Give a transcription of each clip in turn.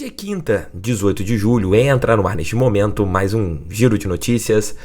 Hoje é quinta, 18 de julho, entra no ar neste momento mais um giro de notícias.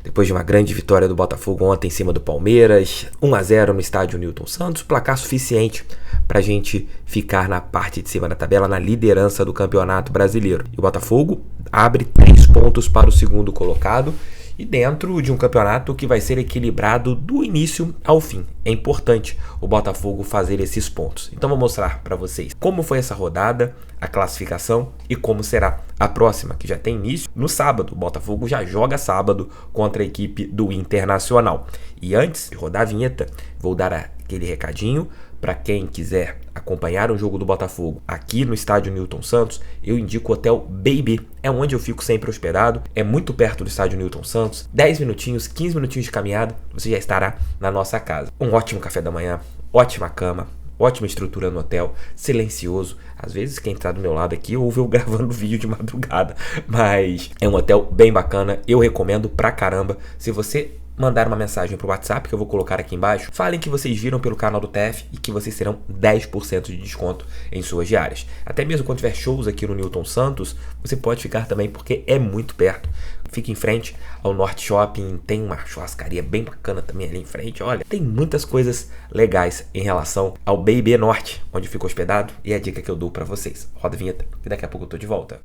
Depois de uma grande vitória do Botafogo ontem em cima do Palmeiras, 1-0 no estádio Newton Santos, placar suficiente para a gente ficar na parte de cima da tabela, na liderança do Campeonato Brasileiro. E o Botafogo abre 3 pontos para o segundo colocado e dentro de um campeonato que vai ser equilibrado do início ao fim. É importante o Botafogo fazer esses pontos. Então vou mostrar para vocês como foi essa rodada, a classificação e como será a próxima, que já tem início no sábado. O Botafogo já joga sábado contra a equipe do Internacional. E antes de rodar a vinheta, vou dar aquele recadinho para quem quiser acompanhar o jogo do Botafogo aqui no estádio Newton Santos. Eu indico o Hotel Baby, é onde eu fico sempre hospedado, é muito perto do estádio Newton Santos, 10 minutinhos, 15 minutinhos de caminhada, você já estará na nossa casa. Um ótimo café da manhã, ótima cama, ótima estrutura no hotel, silencioso. Às vezes quem está do meu lado aqui ouve eu gravando vídeo de madrugada, mas é um hotel bem bacana, eu recomendo pra caramba. Se você mandar uma mensagem pro WhatsApp, que eu vou colocar aqui embaixo, falem que vocês viram pelo canal do TF e que vocês terão 10% de desconto em suas diárias. Até mesmo quando tiver shows aqui no Newton Santos, você pode ficar também porque é muito perto. Fica em frente ao Norte Shopping, tem uma churrascaria bem bacana também ali em frente. Olha, tem muitas coisas legais em relação ao BB Norte, onde fica hospedado, e é a dica que eu dou pra vocês. Roda a vinheta e daqui a pouco eu tô de volta.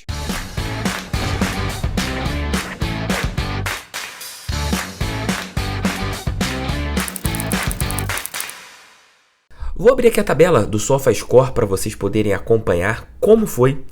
Vou abrir aqui a tabela do SofaScore para vocês poderem acompanhar como foi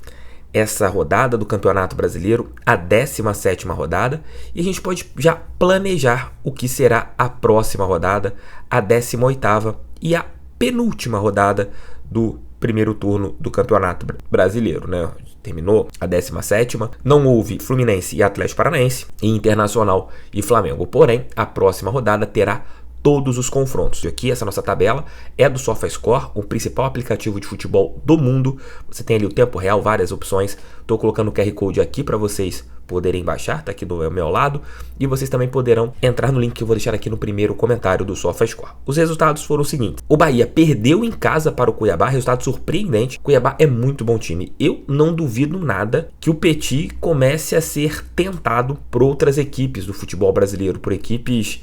essa rodada do Campeonato Brasileiro, a 17ª rodada, e a gente pode já planejar o que será a próxima rodada, a 18ª e a penúltima rodada do primeiro turno do Campeonato Brasileiro, né? Terminou a 17ª, não houve Fluminense e Atlético Paranaense, e Internacional e Flamengo, porém a próxima rodada terá todos os confrontos. E aqui, essa nossa tabela é do SofaScore, o principal aplicativo de futebol do mundo. Você tem ali o tempo real, várias opções. Estou colocando o QR Code aqui para vocês poderem baixar, está aqui do meu lado. E vocês também poderão entrar no link que eu vou deixar aqui no primeiro comentário do SofaScore. Os resultados foram os seguintes. O Bahia perdeu em casa para o Cuiabá, resultado surpreendente. Cuiabá é muito bom time. Eu não duvido nada que o Petit comece a ser tentado por outras equipes do futebol brasileiro, por equipes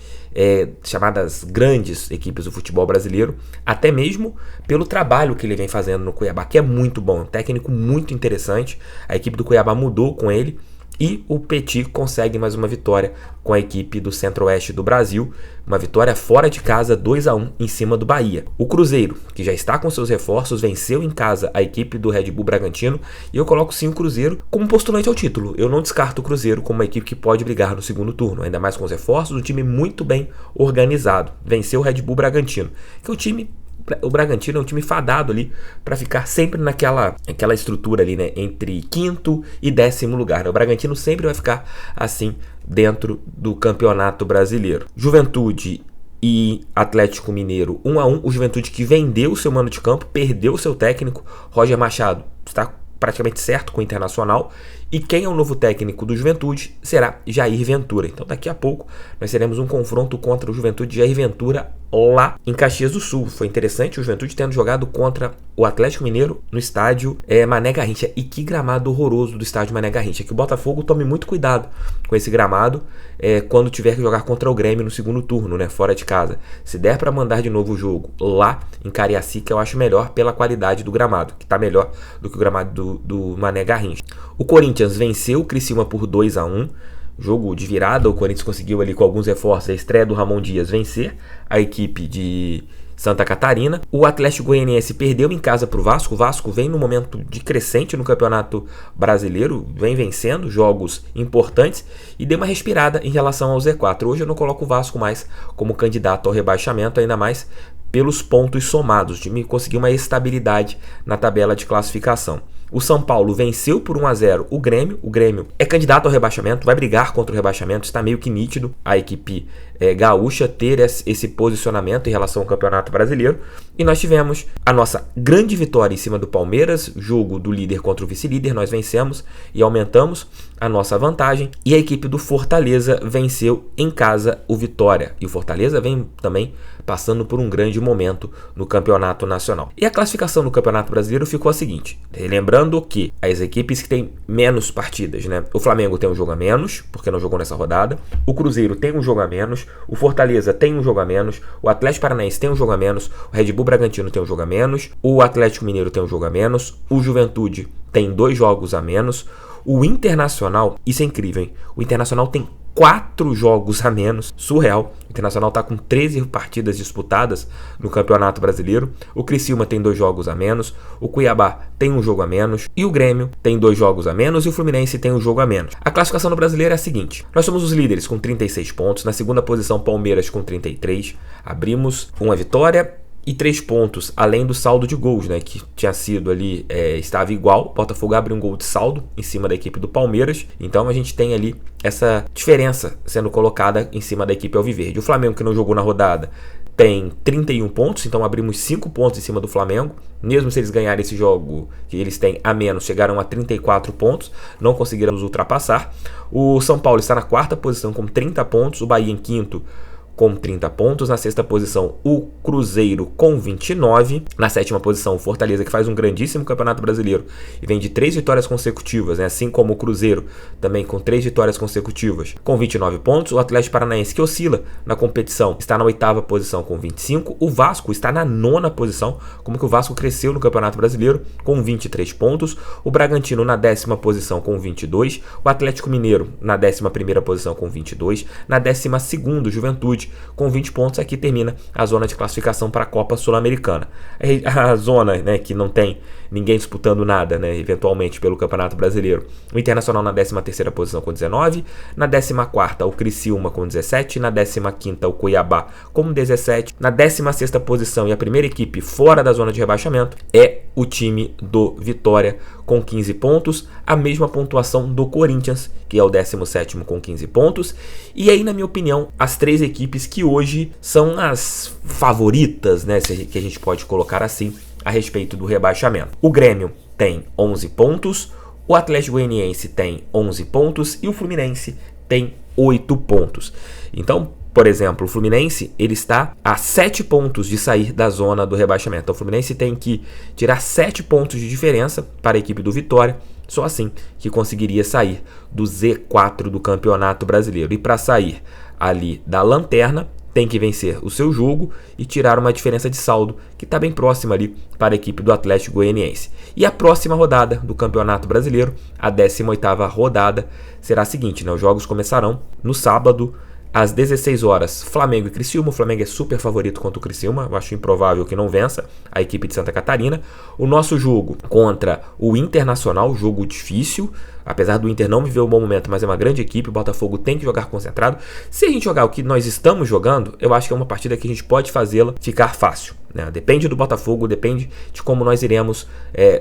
chamadas grandes equipes do futebol brasileiro, até mesmo pelo trabalho que ele vem fazendo no Cuiabá, que é muito bom, um técnico muito interessante. A equipe do Cuiabá mudou com ele e o Petit consegue mais uma vitória com a equipe do Centro-Oeste do Brasil, uma vitória fora de casa 2-1 em cima do Bahia. O Cruzeiro, que já está com seus reforços, venceu em casa a equipe do Red Bull Bragantino, e eu coloco sim o Cruzeiro como postulante ao título. Eu não descarto o Cruzeiro como uma equipe que pode brigar no segundo turno, ainda mais com os reforços, um time muito bem organizado. Venceu o Red Bull Bragantino, que é o Bragantino é um time fadado ali para ficar sempre naquela estrutura ali, né, entre quinto e 10º lugar. O Bragantino sempre vai ficar assim dentro do Campeonato Brasileiro. Juventude e Atlético Mineiro 1-1. O Juventude que vendeu seu mano de campo, perdeu seu técnico. Roger Machado está praticamente certo com o Internacional. E quem é o novo técnico do Juventude será Jair Ventura. Então daqui a pouco nós teremos um confronto contra o Juventude de Jair Ventura lá em Caxias do Sul. Foi interessante o Juventude tendo jogado contra o Atlético Mineiro no estádio Mané Garrincha. E que gramado horroroso do estádio Mané Garrincha. Que o Botafogo tome muito cuidado com esse gramado quando tiver que jogar contra o Grêmio no segundo turno, né, fora de casa. Se der para mandar de novo o jogo lá em Cariacica, eu acho melhor pela qualidade do gramado, que está melhor do que o gramado do Mané Garrincha. O Corinthians venceu o Criciúma por 2-1. Jogo de virada, o Corinthians conseguiu ali com alguns reforços, a estreia do Ramon Dias, vencer a equipe de Santa Catarina. O Atlético Goianiense perdeu em casa para o Vasco. O Vasco vem no momento de crescente no Campeonato Brasileiro, vem vencendo jogos importantes e deu uma respirada em relação ao Z4. Hoje eu não coloco o Vasco mais como candidato ao rebaixamento, ainda mais pelos pontos somados. O time conseguiu uma estabilidade na tabela de classificação. O São Paulo venceu por 1-0 o Grêmio. O Grêmio é candidato ao rebaixamento, vai brigar contra o rebaixamento, está meio que nítido. A equipe gaúcha ter esse posicionamento em relação ao Campeonato Brasileiro. E nós tivemos a nossa grande vitória em cima do Palmeiras, jogo do líder contra o vice-líder, nós vencemos e aumentamos a nossa vantagem. E a equipe do Fortaleza venceu em casa o Vitória. E o Fortaleza vem também passando por um grande momento no Campeonato Nacional. E a classificação no Campeonato Brasileiro ficou a seguinte, lembrando que as equipes que têm menos partidas, né? O Flamengo tem um jogo a menos, porque não jogou nessa rodada, o Cruzeiro tem um jogo a menos, o Fortaleza tem um jogo a menos, o Atlético Paranaense tem um jogo a menos, o Red Bull Bragantino tem um jogo a menos, o Atlético Mineiro tem um jogo a menos, o Juventude tem 2 jogos a menos, o Internacional, isso é incrível, hein? O Internacional tem 4 jogos a menos, surreal. O Internacional está com 13 partidas disputadas no Campeonato Brasileiro. O Criciúma tem 2 jogos a menos, o Cuiabá tem um jogo a menos, e o Grêmio tem 2 jogos a menos, e o Fluminense tem um jogo a menos. A classificação no Brasileiro é a seguinte: nós somos os líderes com 36 pontos, na segunda posição Palmeiras com 33, abrimos uma vitória e 3 pontos, além do saldo de gols, né, que tinha sido ali, estava igual. O Botafogo abre um gol de saldo em cima da equipe do Palmeiras, então a gente tem ali essa diferença sendo colocada em cima da equipe alviverde. O Flamengo, que não jogou na rodada, tem 31 pontos, então abrimos 5 pontos em cima do Flamengo. Mesmo se eles ganharem esse jogo que eles têm a menos, chegaram a 34 pontos, não conseguiram nos ultrapassar. O São Paulo está na 4ª posição com 30 pontos, o Bahia em 5º com 30 pontos, na 6ª posição o Cruzeiro com 29, na 7ª posição o Fortaleza, que faz um grandíssimo Campeonato Brasileiro e vem de 3 vitórias consecutivas, né? Assim como o Cruzeiro também com 3 vitórias consecutivas com 29 pontos, o Atlético Paranaense, que oscila na competição, está na 8ª posição com 25, o Vasco está na 9ª posição, como que o Vasco cresceu no Campeonato Brasileiro, com 23 pontos, o Bragantino na 10ª posição com 22, o Atlético Mineiro na 11ª posição com 22, na 12ª Juventude com 20 pontos. Aqui termina a zona de classificação para a Copa Sul-Americana. A zona, né, que não tem ninguém disputando nada, né, eventualmente pelo Campeonato Brasileiro. O Internacional na 13ª posição com 19, na 14ª o Criciúma com 17, na 15ª o Cuiabá com 17, na 16ª posição e a primeira equipe fora da zona de rebaixamento é o time do Vitória com 15 pontos, a mesma pontuação do Corinthians, que é o 17º com 15 pontos. E aí, na minha opinião, as 3 equipes que hoje são as favoritas, né, que a gente pode colocar assim, a respeito do rebaixamento. O Grêmio tem 11 pontos, o Atlético Goianiense tem 11 pontos e o Fluminense tem 8 pontos. Então, por exemplo, o Fluminense ele está a 7 pontos de sair da zona do rebaixamento. Então, o Fluminense tem que tirar 7 pontos de diferença para a equipe do Vitória, só assim que conseguiria sair do Z4 do Campeonato Brasileiro. E para sair ali da lanterna, tem que vencer o seu jogo e tirar uma diferença de saldo que está bem próxima ali para a equipe do Atlético Goianiense. E a próxima rodada do Campeonato Brasileiro, a 18ª rodada, será a seguinte, né? Os jogos começarão no sábado, às 16 horas, Flamengo e Criciúma. O Flamengo é super favorito contra o Criciúma. Eu acho improvável que não vença a equipe de Santa Catarina. O nosso jogo contra o Internacional, jogo difícil. Apesar do Inter não viver um bom momento, mas é uma grande equipe, o Botafogo tem que jogar concentrado. Se a gente jogar o que nós estamos jogando, eu acho que é uma partida que a gente pode fazê-la ficar fácil, né? Depende do Botafogo, depende de como nós iremos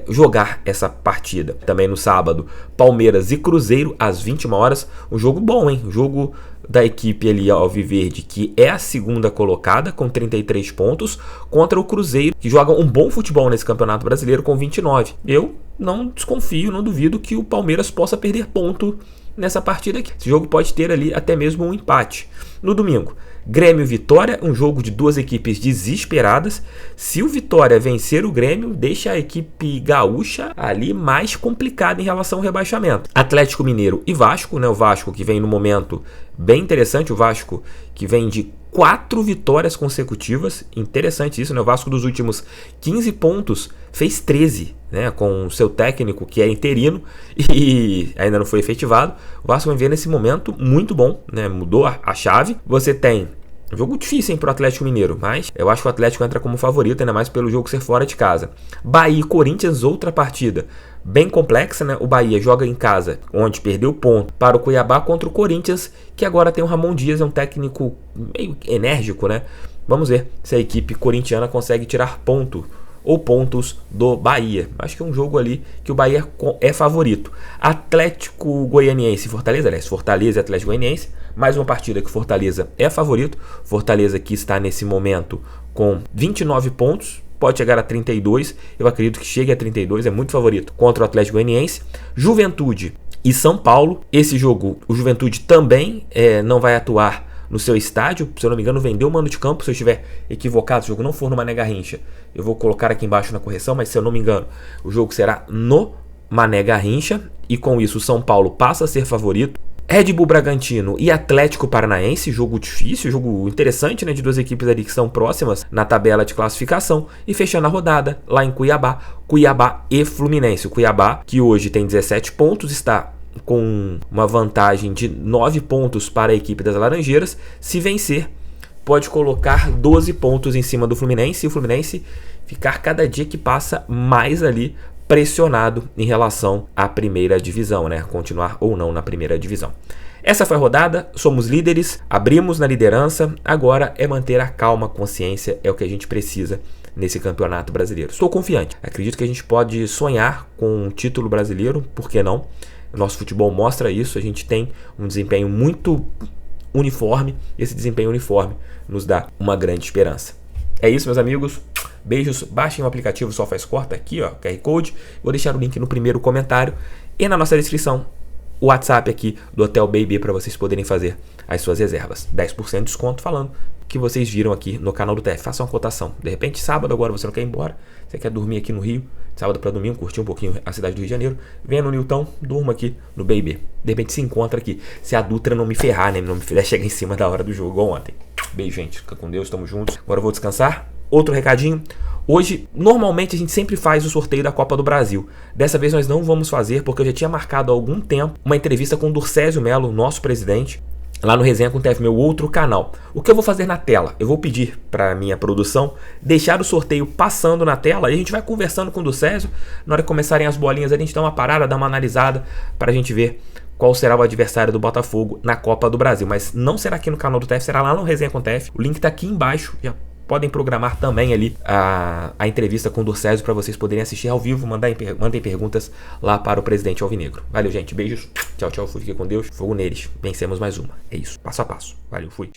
jogar essa partida. Também no sábado, Palmeiras e Cruzeiro, às 21 horas. Um jogo bom, hein? Um jogo da equipe ali alviverde, que é a 2ª colocada, com 33 pontos, contra o Cruzeiro, que joga um bom futebol nesse Campeonato Brasileiro, com 29. Eu não desconfio, não duvido que o Palmeiras possa perder ponto nessa partida aqui. Esse jogo pode ter ali até mesmo um empate. No domingo, Grêmio e Vitória, um jogo de 2 equipes desesperadas. Se o Vitória vencer o Grêmio, deixa a equipe gaúcha ali mais complicada em relação ao rebaixamento. Atlético Mineiro e Vasco, né? O Vasco que vem no momento bem interessante, o Vasco que vem de 4 vitórias consecutivas, interessante isso, né? O Vasco dos últimos 15 pontos fez 13, né? Com o seu técnico que é interino e ainda não foi efetivado. O Vasco vai ver nesse momento muito bom, né? Mudou a chave. Você tem um jogo difícil, hein, pro Atlético Mineiro, mas eu acho que o Atlético entra como favorito, ainda mais pelo jogo ser fora de casa. Bahia e Corinthians, outra partida bem complexa, né? O Bahia joga em casa, onde perdeu ponto para o Cuiabá, contra o Corinthians, que agora tem o Ramon Dias, é um técnico meio enérgico, né? Vamos ver se a equipe corintiana consegue tirar ponto ou pontos do Bahia. Acho que é um jogo ali que o Bahia é favorito. Atlético Goianiense e Fortaleza, aliás, Fortaleza e Atlético Goianiense, mais uma partida que o Fortaleza é favorito. Fortaleza que está nesse momento com 29 pontos, pode chegar a 32, eu acredito que chegue a 32, é muito favorito contra o Atlético Goianiense. Juventude e São Paulo, esse jogo o Juventude também não vai atuar no seu estádio, se eu não me engano vendeu o mando de campo, se eu estiver equivocado, se o jogo não for no Mané Garrincha, eu vou colocar aqui embaixo na correção, mas se eu não me engano, o jogo será no Mané Garrincha, e com isso o São Paulo passa a ser favorito. Red Bull Bragantino e Atlético Paranaense, jogo difícil, jogo interessante, né, de duas equipes ali que são próximas na tabela de classificação, e fechando a rodada lá em Cuiabá, Cuiabá e Fluminense. O Cuiabá, que hoje tem 17 pontos, está com uma vantagem de 9 pontos para a equipe das Laranjeiras. Se vencer, pode colocar 12 pontos em cima do Fluminense, e o Fluminense ficar cada dia que passa mais ali pressionado em relação à primeira divisão, né? Continuar ou não na primeira divisão. Essa foi a rodada, somos líderes, abrimos na liderança, agora é manter a calma, a consciência, é o que a gente precisa nesse campeonato brasileiro. Estou confiante, acredito que a gente pode sonhar com um título brasileiro, por que não? O nosso futebol mostra isso, a gente tem um desempenho muito uniforme, e esse desempenho uniforme nos dá uma grande esperança. É isso, meus amigos. Beijos, baixem o aplicativo SofaScore, tá aqui, ó, QR Code. Vou deixar o link no primeiro comentário e na nossa descrição o WhatsApp aqui do Hotel Baby para vocês poderem fazer as suas reservas. 10% de desconto falando que vocês viram aqui no canal do TF. Façam uma cotação. De repente, sábado agora você não quer ir embora, você quer dormir aqui no Rio, sábado para domingo, curtir um pouquinho a cidade do Rio de Janeiro, venha no Newton, durma aqui no Baby. De repente se encontra aqui. Se a Dutra não me ferrar, né, não me fizer chegar em cima da hora do jogo igual ontem. Beijo, gente. Fica com Deus, tamo juntos. Agora eu vou descansar. Outro recadinho, hoje, normalmente a gente sempre faz o sorteio da Copa do Brasil. Dessa vez nós não vamos fazer, porque eu já tinha marcado há algum tempo uma entrevista com o Durcésio Melo, nosso presidente, lá no Resenha com o TF, meu outro canal. O que eu vou fazer na tela? Eu vou pedir para minha produção deixar o sorteio passando na tela, e a gente vai conversando com o Durcésio. Na hora que começarem as bolinhas, a gente dá uma parada, dá uma analisada, para a gente ver qual será o adversário do Botafogo na Copa do Brasil. Mas não será aqui no canal do TF, será lá no Resenha com o TF. O link está aqui embaixo, já podem programar também ali a entrevista com o Durcésio para vocês poderem assistir ao vivo, mandem perguntas lá para o presidente Alvinegro. Valeu, gente. Beijos. Tchau, tchau. Fiquem com Deus. Fogo neles. Vencemos mais uma. É isso. Passo a passo. Valeu. Fui.